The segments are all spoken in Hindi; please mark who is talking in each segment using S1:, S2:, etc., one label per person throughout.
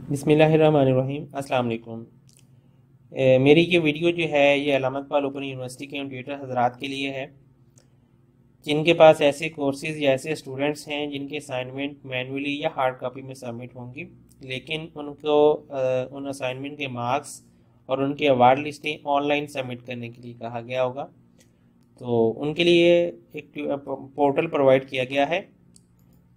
S1: बिस्मिल्लाहिर्रहमानिर्रहीम। अस्सलाम वालेकुम। मेरी ये वीडियो जो है ये अल्लामा इक़बाल ओपन यूनिवर्सिटी के ट्यूटर हज़रात के लिए है जिनके पास ऐसे कोर्सेज़ या ऐसे स्टूडेंट्स हैं जिनके असाइनमेंट मैनुअली या हार्ड कॉपी में सबमिट होंगी, लेकिन उनको उन असाइनमेंट के मार्क्स और उनके अवार्ड लिस्टें ऑनलाइन सबमिट करने के लिए कहा गया होगा। तो उनके लिए एक पोर्टल प्रोवाइड किया गया है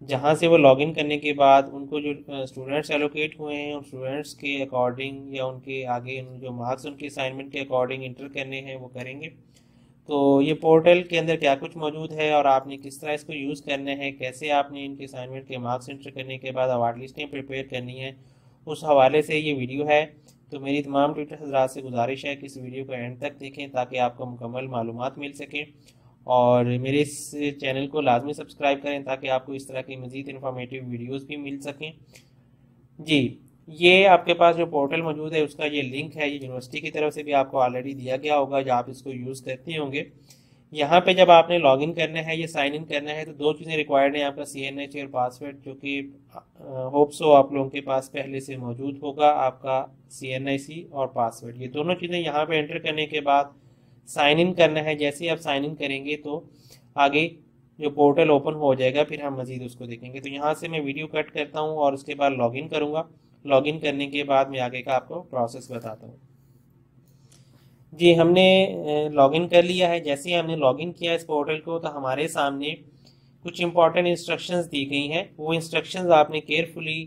S1: जहाँ से वो लॉगिन करने के बाद उनको जो स्टूडेंट्स एलोकेट हुए हैं उन स्टूडेंट्स के अकॉर्डिंग या उनके आगे जो मार्क्स उनके असाइनमेंट के अकॉर्डिंग इंटर करने हैं वो करेंगे। तो ये पोर्टल के अंदर क्या कुछ मौजूद है और आपने किस तरह इसको यूज़ करना है, कैसे आपने इनके असाइनमेंट के मार्क्स इंटर करने के बाद अवार्ड लिस्टें प्रिपेयर करनी है, उस हवाले से ये वीडियो है। तो मेरी तमाम ट्यूटर हज़रात से गुजारिश है कि इस वीडियो को एंड तक देखें ताकि आपको मुकम्मल मालूमात मिल सकें और मेरे इस चैनल को लाजमी सब्सक्राइब करें ताकि आपको इस तरह की मज़ीद इन्फॉर्मेटिव वीडियोस भी मिल सकें। जी, ये आपके पास जो पोर्टल मौजूद है उसका ये लिंक है, ये यूनिवर्सिटी की तरफ से भी आपको ऑलरेडी दिया गया होगा जब आप इसको यूज़ करते होंगे। यहाँ पे जब आपने लॉगिन करना है या साइन इन करना है तो दो चीज़ें रिक्वायर्ड हैं, आपका CNH और पासवर्ड, जो कि होप सो आप लोगों के पास पहले से मौजूद होगा। आपका CNIC और पासवर्ड, ये दोनों चीज़ें यहाँ पे एंटर करने के बाद साइन इन करना है। जैसे ही आप साइन इन करेंगे तो आगे जो पोर्टल ओपन हो जाएगा, फिर हम मज़ीद उसको देखेंगे। तो यहाँ से मैं वीडियो कट करता हूँ और उसके बाद लॉगिन करूँगा। लॉगिन करने के बाद मैं आगे का आपको प्रोसेस बताता हूँ। जी, हमने लॉगिन कर लिया है। जैसे ही हमने लॉगिन किया इस पोर्टल को तो हमारे सामने कुछ इंपॉर्टेंट इंस्ट्रक्शंस दी गई हैं। वो इंस्ट्रक्शंस आपने केयरफुली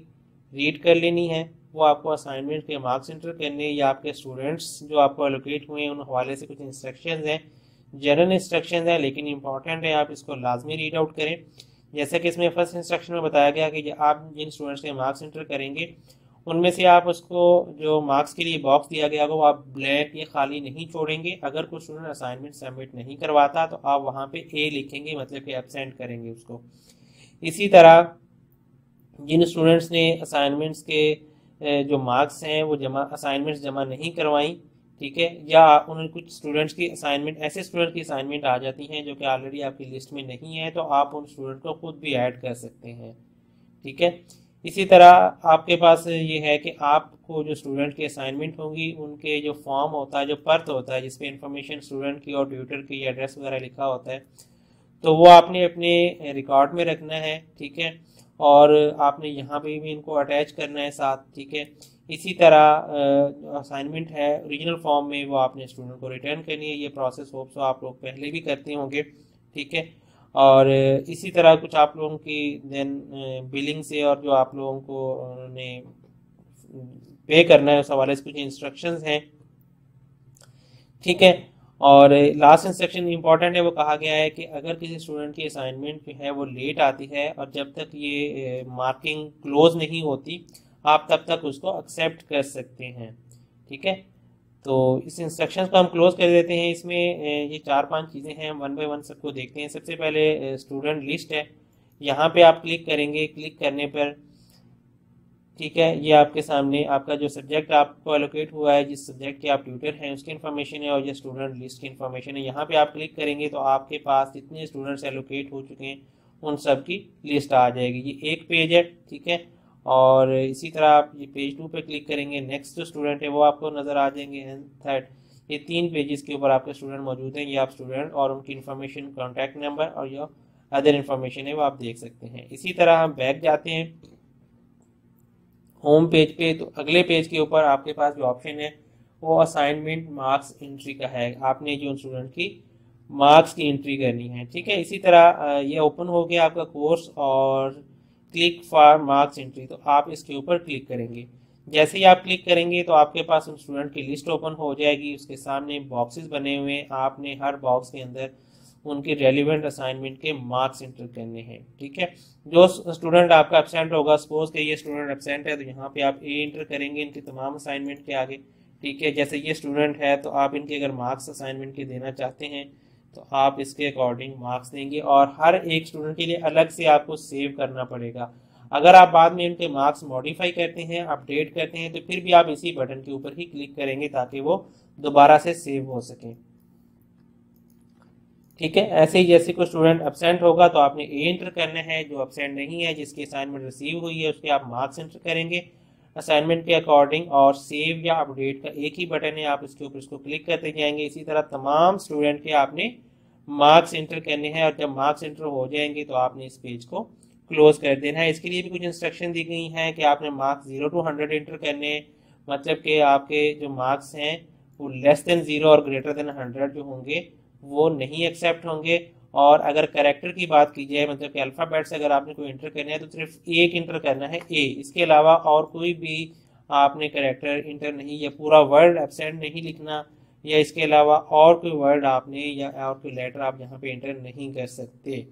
S1: रीड कर लेनी है। वो आपको असाइनमेंट के मार्क्स इंटर करने या आपके स्टूडेंट्स जो आपको एलोकेट हुए हैं उन हवाले से कुछ इंस्ट्रक्शंस हैं, जनरल इंस्ट्रक्शंस हैं लेकिन इंपॉर्टेंट है, आप इसको लाजमी रीड आउट करें। जैसे कि इसमें फर्स्ट इंस्ट्रक्शन में बताया गया कि आप जिन स्टूडेंट्स के मार्क्स इंटर करेंगे उनमें से आप उसको जो मार्क्स के लिए बॉक्स दिया गया होगा वो आप ब्लैंक या खाली नहीं छोड़ेंगे। अगर कोई स्टूडेंट असाइनमेंट सबमिट नहीं करवाता तो आप वहाँ पे A लिखेंगे, मतलब कि एब्सेंट करेंगे उसको। इसी तरह जिन स्टूडेंट्स ने असाइनमेंट्स के जो मार्क्स हैं वो असाइनमेंट्स जमा नहीं करवाई, ठीक है, या उन कुछ स्टूडेंट्स की असाइनमेंट, ऐसे स्टूडेंट की असाइनमेंट आ जाती हैं जो कि ऑलरेडी आपकी लिस्ट में नहीं है, तो आप उन स्टूडेंट को खुद भी ऐड कर सकते हैं, ठीक है। इसी तरह आपके पास ये है कि आपको जो स्टूडेंट की असाइनमेंट होंगी उनके जो फॉर्म होता है, जो पर्त होता है जिसपे इंफॉर्मेशन स्टूडेंट की और ट्यूटर की एड्रेस वगैरह लिखा होता है, तो वो आपने अपने रिकॉर्ड में रखना है, ठीक है, और आपने यहाँ पे भी इनको अटैच करना है साथ, ठीक है। इसी तरह असाइनमेंट है ओरिजिनल फॉर्म में वो आपने स्टूडेंट को रिटर्न करनी है। ये प्रोसेस होप सो आप लोग पहले भी करते होंगे, ठीक है। और इसी तरह कुछ आप लोगों की देन बिलिंग से और जो आप लोगों को ने पे करना है उस हवाले से कुछ इंस्ट्रक्शंस हैं, ठीक है। और लास्ट इंस्ट्रक्शन इंपॉर्टेंट है, वो कहा गया है कि अगर किसी स्टूडेंट की असाइनमेंट जो है वो लेट आती है और जब तक ये मार्किंग क्लोज नहीं होती आप तब तक उसको एक्सेप्ट कर सकते हैं, ठीक है। तो इस इंस्ट्रक्शंस को हम क्लोज कर देते हैं। इसमें ये 4-5 चीज़ें हैं, वन बाय वन सबको देखते हैं। सबसे पहले स्टूडेंट लिस्ट है, यहाँ पे आप क्लिक करेंगे। क्लिक करने पर ठीक है, ये आपके सामने आपका जो सब्जेक्ट आपको एलोकेट हुआ है, जिस सब्जेक्ट के आप ट्यूटर हैं उसकी इन्फॉर्मेशन है और ये स्टूडेंट लिस्ट की इन्फॉर्मेशन है। यहाँ पे आप क्लिक करेंगे तो आपके पास जितने स्टूडेंट्स एलोकेट हो चुके हैं उन सब की लिस्ट आ जाएगी। ये एक पेज है, ठीक है। और इसी तरह आप ये पेज 2 पे क्लिक करेंगे, नेक्स्ट जो स्टूडेंट है वो आपको नज़र आ जाएंगे। एंड थर्ड, ये 3 पेजेस के ऊपर आपके स्टूडेंट मौजूद हैं। ये आप स्टूडेंट और उनकी इन्फॉर्मेशन, कॉन्टैक्ट नंबर और जो अदर इन्फॉर्मेशन है वो आप देख सकते हैं। इसी तरह हम बैक जाते हैं होम पेज पे, तो अगले पेज के ऊपर आपके पास जो ऑप्शन है वो असाइनमेंट मार्क्स एंट्री का है। आपने जो स्टूडेंट की मार्क्स की एंट्री करनी है, ठीक है। इसी तरह ये ओपन हो गया आपका कोर्स और क्लिक फॉर मार्क्स एंट्री, तो आप इसके ऊपर क्लिक करेंगे। जैसे ही आप क्लिक करेंगे तो आपके पास उन स्टूडेंट की लिस्ट ओपन हो जाएगी। उसके सामने बॉक्सेस बने हुए हैं, आपने हर बॉक्स के अंदर उनके रेलिवेंट असाइनमेंट के मार्क्स एंटर करने हैं, ठीक है। जो स्टूडेंट आपका एब्सेंट होगा, सपोज कि ये स्टूडेंट एब्सेंट है तो यहाँ पे आप A एंटर करेंगे इनके तमाम असाइनमेंट के आगे, ठीक है। जैसे ये स्टूडेंट है तो आप इनके अगर मार्क्स असाइनमेंट के देना चाहते हैं तो आप इसके अकॉर्डिंग मार्क्स देंगे और हर एक स्टूडेंट के लिए अलग से आपको सेव करना पड़ेगा। अगर आप बाद में इनके मार्क्स मॉडिफाई करते हैं, अपडेट करते हैं, तो फिर भी आप इसी बटन के ऊपर ही क्लिक करेंगे ताकि वो दोबारा से सेव हो सके, ठीक है। ऐसे ही जैसे कोई स्टूडेंट एब्सेंट होगा तो आपने A एंटर करना है, जो एब्सेंट नहीं है, जिसकी असाइनमेंट रिसीव हुई है उसके आप मार्क्स एंटर करेंगे। असाइनमेंट के अकॉर्डिंग, और सेव या अपडेट का एक ही बटन है, आप इसके ऊपर इसको क्लिक करते जाएंगे। इसी तरह तमाम स्टूडेंट के आपने मार्क्स एंटर करने हैं, और जब मार्क्स एंटर हो जाएंगे तो आपने इस पेज को क्लोज कर देना है। इसके लिए भी कुछ इंस्ट्रक्शन दी गई हैं कि आपने मार्क्स 0 to 100 एंटर करने, मतलब कि आपके जो मार्क्स हैं वो लेस देन 0 और ग्रेटर देन 100 जो होंगे वो नहीं एक्सेप्ट होंगे। और अगर कैरेक्टर की बात की जाए, मतलब कि अल्फ़ाबेट्स अगर आपने कोई एंटर करना है तो सिर्फ एक इंटर करना है, ए, इसके अलावा और कोई भी आपने कैरेक्टर इंटर नहीं, या पूरा वर्ड एब्सेंट नहीं लिखना, या इसके अलावा और कोई वर्ड आपने या और कोई लेटर आप यहाँ पे इंटर नहीं कर सकते।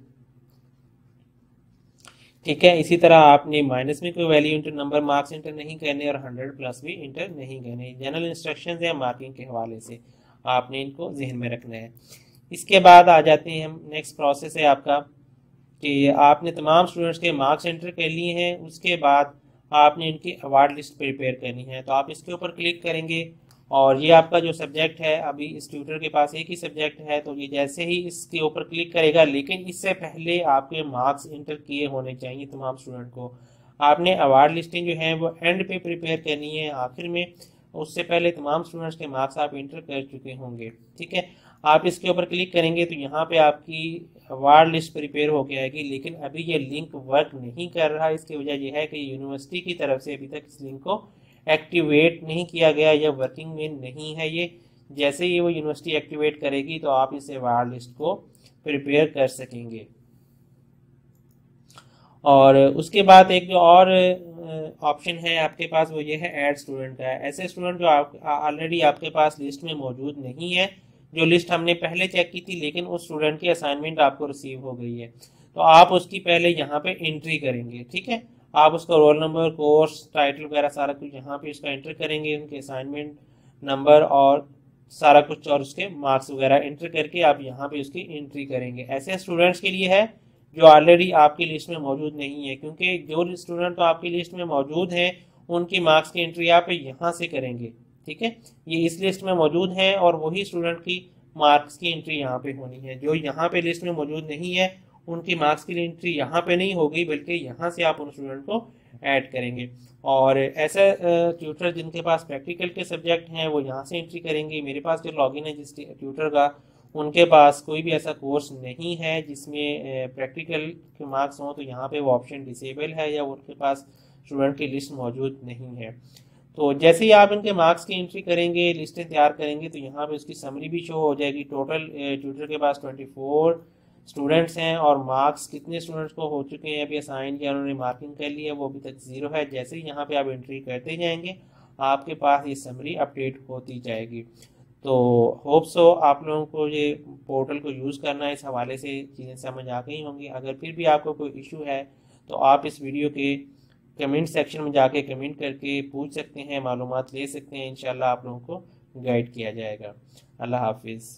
S1: ठीक है, इसी तरह आपने माइनस में कोई value inter, number marks inter नहीं करने, और 100 प्लस भी इंटर नहीं करने। जनरल इंस्ट्रक्शंस या मार्किंग के हवाले से आपने इनको जहन में रखना है। इसके बाद आ जाते हैं हम, नेक्स्ट प्रोसेस है आपका कि आपने तमाम स्टूडेंट्स के मार्क्स एंटर कर लिए हैं, उसके बाद आपने इनकी अवार्ड लिस्ट प्रिपेयर करनी है। तो आप इसके ऊपर क्लिक करेंगे, और ये आपका जो सब्जेक्ट है, अभी इस ट्यूटर के पास एक ही सब्जेक्ट है, तो ये जैसे ही इसके ऊपर क्लिक करेगा, लेकिन इससे पहले आपके मार्क्स इंटर किए होने चाहिए तमाम स्टूडेंट को। आपने अवार्ड लिस्टिंग जो है वो एंड पे प्रिपेयर करनी है, आखिर में, उससे पहले तमाम स्टूडेंट्स के मार्क्स आप इंटर कर चुके होंगे। ठीक है, आप इसके ऊपर क्लिक करेंगे तो यहाँ पे आपकी अवार्ड लिस्ट प्रिपेयर हो जाएगी, लेकिन अभी ये लिंक वर्क नहीं कर रहा। इसकी वजह यह है कि यूनिवर्सिटी की तरफ से अभी तक इस लिंक को एक्टिवेट नहीं किया गया, या वर्किंग में नहीं है ये। जैसे ही वो यूनिवर्सिटी एक्टिवेट करेगी तो आप इस अवार्ड लिस्ट को प्रिपेयर कर सकेंगे। और उसके बाद एक जो और ऑप्शन है आपके पास वो ये है ऐड स्टूडेंट का। ऐसे स्टूडेंट जो ऑलरेडी आपके पास लिस्ट में मौजूद नहीं है, जो लिस्ट हमने पहले चेक की थी, लेकिन उस स्टूडेंट की असाइनमेंट आपको रिसीव हो गई है, तो आप उसकी पहले यहाँ पे एंट्री करेंगे। ठीक है, आप उसका रोल नंबर, कोर्स, टाइटल वगैरह सारा कुछ यहाँ पे इसका एंटर करेंगे, उनके असाइनमेंट नंबर और सारा कुछ, और उसके मार्क्स वगैरह एंटर करके आप यहाँ पे उसकी एंट्री करेंगे। ऐसे स्टूडेंट्स के लिए है जो ऑलरेडी आपकी लिस्ट में मौजूद नहीं है, क्योंकि जो स्टूडेंट तो आपकी लिस्ट में मौजूद हैं उनकी मार्क्स की एंट्री आप यहाँ से करेंगे। ठीक है, ये इस लिस्ट में मौजूद हैं और वही स्टूडेंट की मार्क्स की एंट्री यहाँ पे होनी है। जो यहाँ पे लिस्ट में मौजूद नहीं है उनकी मार्क्स की एंट्री यहाँ पे नहीं होगी, बल्कि यहाँ से आप उन स्टूडेंट को ऐड करेंगे। और ऐसा ट्यूटर जिनके पास प्रैक्टिकल के सब्जेक्ट हैं वो यहाँ से एंट्री करेंगे। मेरे पास जो लॉगिन है जिस ट्यूटर का, उनके पास कोई भी ऐसा कोर्स नहीं है जिसमें प्रैक्टिकल के मार्क्स हों, तो यहाँ पे वो ऑप्शन डिसेबल है, या उनके पास स्टूडेंट की लिस्ट मौजूद नहीं है। तो जैसे ही आप इनके मार्क्स की एंट्री करेंगे, लिस्टें तैयार करेंगे, तो यहाँ पे उसकी समरी भी शो हो जाएगी। टोटल ट्यूटर के पास 24 स्टूडेंट्स हैं, और मार्क्स कितने स्टूडेंट्स को हो चुके हैं अभी असाइन, या उन्होंने मार्किंग कर लिया, वो अभी तक 0 है। जैसे ही यहाँ पे आप एंट्री करते जाएंगे आपके पास ये समरी अपडेट होती जाएगी। तो होप सो आप लोगों को ये पोर्टल को यूज़ करना है, इस हवाले से चीज़ें समझ आ गई होंगी। अगर फिर भी आपको कोई इशू है तो आप इस वीडियो के कमेंट सेक्शन में जाके कमेंट करके पूछ सकते हैं, मालूमात ले सकते हैं। इंशाल्लाह आप लोगों को गाइड किया जाएगा। अल्लाह हाफिज़।